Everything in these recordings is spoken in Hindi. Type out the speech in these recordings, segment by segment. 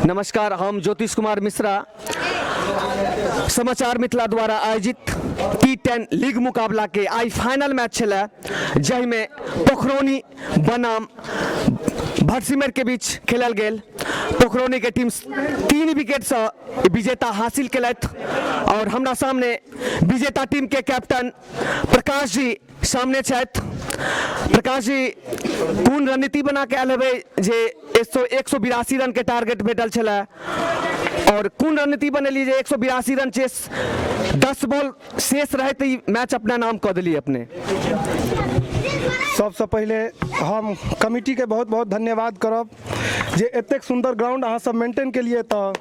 नमस्कार, हम ज्योतिष कुमार मिश्रा समाचार मिथिला द्वारा आयोजित T10 लीग मुकाबला के आई फाइनल मैच छलै जहि में पोखरौनी बनाम भटसिमर के बीच खेलल गेल। पोखरौनी के टीम 3 विकेट से विजेता हासिल केलथि और हमरा सामने विजेता टीम के कैप्टन प्रकाश जी सामने छथि। प्रकाश जी, कोन रणनीति बना के आयल हेबै जे 182 रन के टारगेट भेटल छलै और कोन रणनीति बनेली जे 182 रन चेस 10 बॉल शेष रहत ई मैच अपना नाम कऽ देली अपने? सबसे पहले हम कमिटी के बहुत बहुत धन्यवाद करब जे एतेक सुंदर ग्राउंड अहाँ सब मेंटेन के लिए तो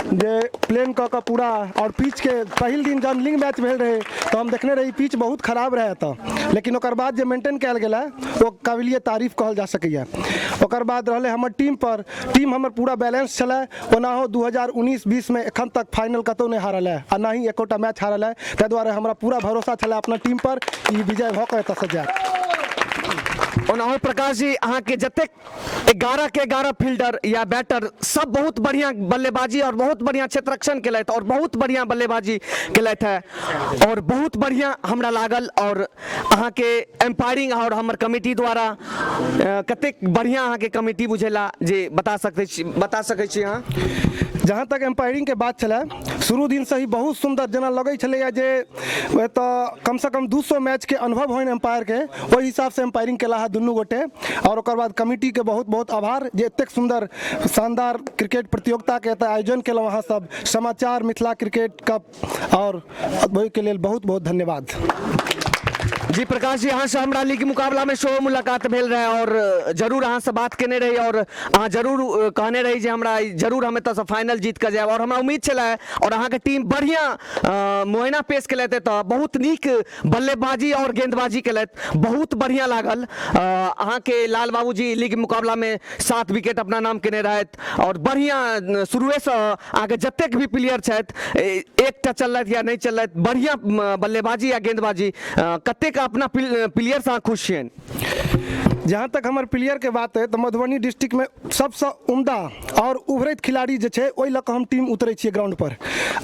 जे प्लेन कऽ के पूरा और पिच के पहिल दिन जब लीग मैच भेल रहे तो हम देखने रही पिच बहुत खराब रहे तो लेकिन ओकर बाद जे मेंटेन कयल गेला वो काबिलियत तारीफ कहल जा सकैया। ओकर बाद रहले हमर टीम हमर पूरा बैलेंस छलै। ओनाहो 2019-20 में एखन तक फाइनल कतौ नहीं हारल है आ ना ही एकोटा मैच हारल है। ताहि दुआरे हमरा पूरा भरोसा छलै अपना टीम पर ई विजय भऽ कऽ एतऽ से जायत। ओनाहो प्रकाश जी, अहाँ के जतेक 11 के 11 फील्डर या बैटर सब बहुत बढ़िया बल्लेबाजी और बहुत बढ़िया क्षेत्ररक्षण केलथि और बहुत बढ़िया बल्लेबाजी केलथि है और बहुत बढ़िया हमरा लागल। और अहाँ के एम्पायरिंग और हमर कमिटी द्वारा कतेक बढ़िया अहाँ के कमिटी बुझेला जे बता सकै छी अहाँ? जहाँ तक एम्पायरिंग के बात चला शुरू दिन से ही बहुत सुंदर जना लगे छलैया जे तो कम से कम 200 मैच के अनुभव होइन एम्पायर के वही हिसाब से एम्पायरिंग केला है दुनू गोटे। और ओकर बाद कमिटी के बहुत बहुत आभार जे एतेक सुंदर शानदार क्रिकेट प्रतियोगिता के आयोजन केलहुँ अहाँ सब समाचार मिथिला क्रिकेट कप और ओहि के लेल बहुत बहुत धन्यवाद। जी प्रकाश जी, अहाँ से हमरा लीग मुकाबला में शो मुलाकात भेल रहे और जरूर अहाँ से बात केने रही और अहाँ जरूर कहने रही जे हमरा जरूर हम एतऽ से फाइनल जीत के जाएब और हमरा उम्मीद छलै और अहाँ के टीम बढ़िया मुआयना पेश केलथि। तऽ बहुत नीक बल्लेबाजी और गेंदबाजी केलथि, बहुत बढ़िया लागल। अहाँ के लाल बाबू जी लीग मुकाबला में 7 विकेट अपना नाम केने रहथि और बढ़िया शुरुए से अहाँ के जतेक भी प्लेयर छथि एकटा चललथि या नहीं चललथि, बढ़िया बल्लेबाजी या गेंदबाजी। कतेक अपना प्लेयर से खुश छियन? जहाँ तक हमारे प्लेयर के बात है तो मधुबनी डिस्ट्रिक्ट में सबसे उम्दा और उभरैत खिलाड़ी जे छै ओहि लऽ कऽ हम टीम उतरे छियै ग्राउंड पर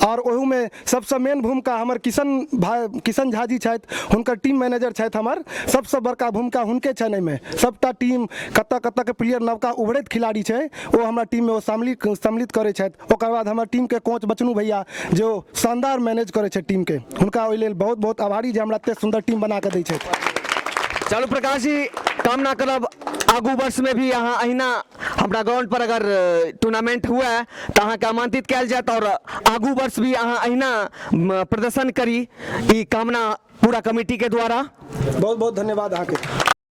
और ओहू में सबसे मेन भूमिका हमर किशन झा जी छथि, हुनकर टीम मैनेजर छथि। हमर सबसे बड़का भूमिका हुनके छनि। में सबटा टीम कतऽ के प्लेयर नवका उभरैत खिलाड़ी छै वो हमरा टीम में वो सम्मिलित करे छथि। ओकर बाद हमर टीम के कोच बचनू भैया जो शानदार मैनेज करे छै टीम के, हुनका ओहि लेल बहुत बहुत आभारी जे हमरा एते सुंदर टीम बना के दै छथि। चलू प्रकाश जी, कामना करब आगू वर्ष में भी अहाँ अहिना हमरा ग्राउंड पर अगर टूर्नामेंट हुआ है तो अहाँ के आमंत्रित कयल जायत और आगू वर्ष भी अहाँ अहिना प्रदर्शन करी, ई कामना पूरा कमिटी के द्वारा। बहुत बहुत धन्यवाद अहाँ के।